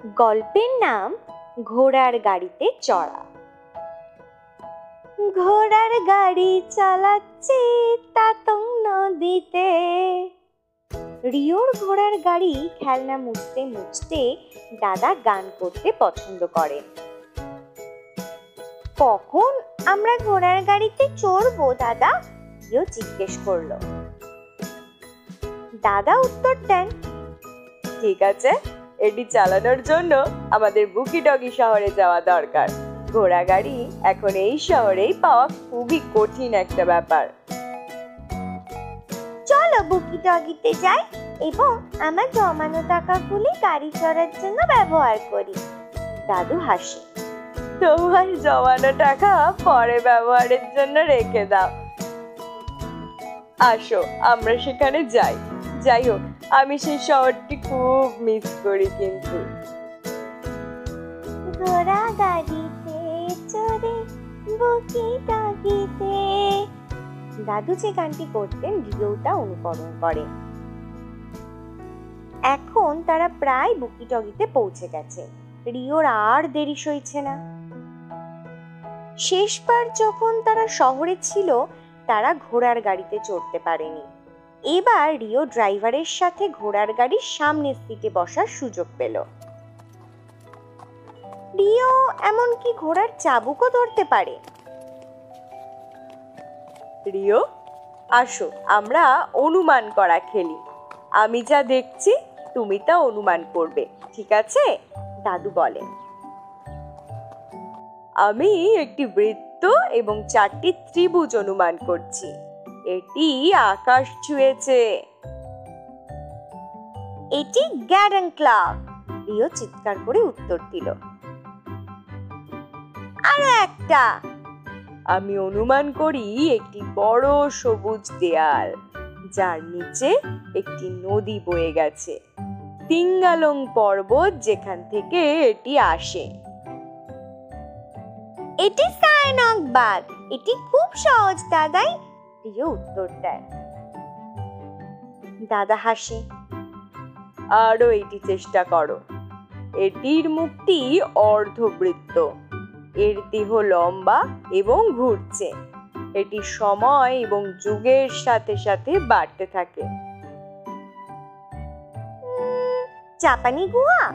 গল্পের নাম ঘোড়ার গাড়িতে চড়া। ঘোড়ার গাড়ি চালাচ্ছে তাতং নদীতে। রিওর ঘোড়ার গাড়ি খেলনা মুছতে মুছতে দাদা গান করতে পছন্দ করেন। কখন আমরা ঘোড়ার গাড়িতে চড়বো দাদা? রিও জিজ্ঞেস করলো। দাদা উত্তর দেন, ঠিক আছে, এটি চালানোর জন্য আমাদের বুকি ডগি শহরে যাওয়া দরকার। ঘোড়া গাড়ি এখন এই শহরেই পাওয়া খুবই কঠিন একটা ব্যাপার। চলো বুকি ডগিতে যাই এবং আমার জমানো টাকাগুলি গাড়ি চড়ার জন্য ব্যবহার করি। দাদু হাসে। তোমার জমানো টাকা পরে ব্যবহারের জন্য রেখে দাও। আসো আমরা সেখানে যাই। যাই হোক, আমি সেই শহরটি খুব মিস করি। কিন্তু ঘোড়া গাড়িতে চড়ে বুকি ডগিতে। দাদু যে গানটি করতেন রিওটা অনুকরণ করে। এখন তারা প্রায় বুকি ডগিতে পৌঁছে গেছে। রিওর আর দেরি সইছে না। শেষবার যখন তারা শহরে ছিল তারা ঘোড়ার গাড়িতে চড়তে পারেনি। এবার রিও ড্রাইভারের সাথে ঘোড়ার গাড়ির সামনের সিটে বসার সুযোগ পেল। রিও এমনকি ঘোড়ার চাবুকও ধরতে পারে। রিও, আসো আমরা অনুমান করা খেলি। আমি যা দেখছি তুমি তা অনুমান করবে, ঠিক আছে? দাদু বলেন। আমি একটি বৃত্ত এবং 4টি ত্রিভুজ অনুমান করছি। এটি আকাশ ছুঁয়েছে। এটি গ্যাডেন ক্লক। রিও চিৎকার করে উত্তর দিল। আরো একটা। আমি অনুমান করি একটি বড় সবুজ দেয়াল, যার নিচে একটি নদী বয়ে গেছে। তিঙ্গালং পর্বত যেখান থেকে এটি আসে। এটি সায়নক বাঁধ। এটি খুব সহজ দাদাই। রিও উত্তর দেয়। দাদা হাসে। আরো এটি চেষ্টা করো। এটির মুখটি অর্ধবৃত্ত, এর দেহ লম্বা এবং ঘুরছে। এটি সময় এবং যুগের সাথে সাথে বাড়তে থাকে। জাপানি গুহা।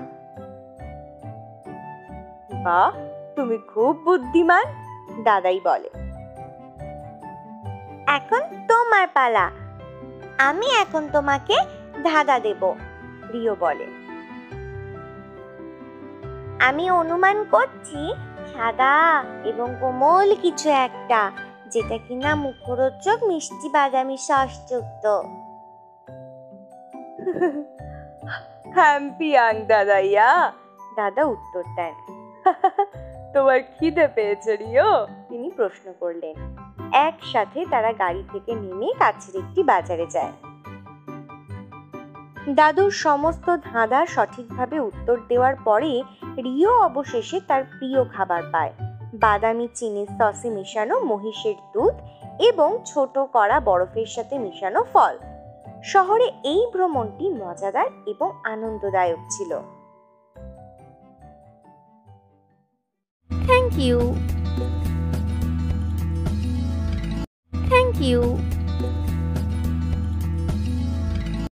বাহ, তুমি খুব বুদ্ধিমান, দাদাই বলে। এখন তোমার পালা। আমি এখন তোমাকে ধাঁধা দেব। রিও বলে। আমি অনুমান করছি সাদা এবং কোমল কিছু একটা, যেটা কিনা মুখরোচক মিষ্টি বাদামি সসযুক্ত। হ্যাম্পিয়াং দাদাইয়া, দাদা উত্তর দেন। তোমার খিদে পেয়েছে রিও? তিনি প্রশ্ন করলেন। একসাথে তারা গাড়ি থেকে নেমে কাছের একটি বাজারে যায়। দাদুর সমস্ত ধাঁধা সঠিকভাবে উত্তর দেওয়ার পরে রিও অবশেষে তার প্রিয় খাবার পায়, বাদামি চিনির সসে মেশানো মহিষের দুধ এবং ছোট করা বরফের সাথে মেশানো ফল। শহরে এই ভ্রমণটি মজাদার এবং আনন্দদায়ক ছিল। Thank you.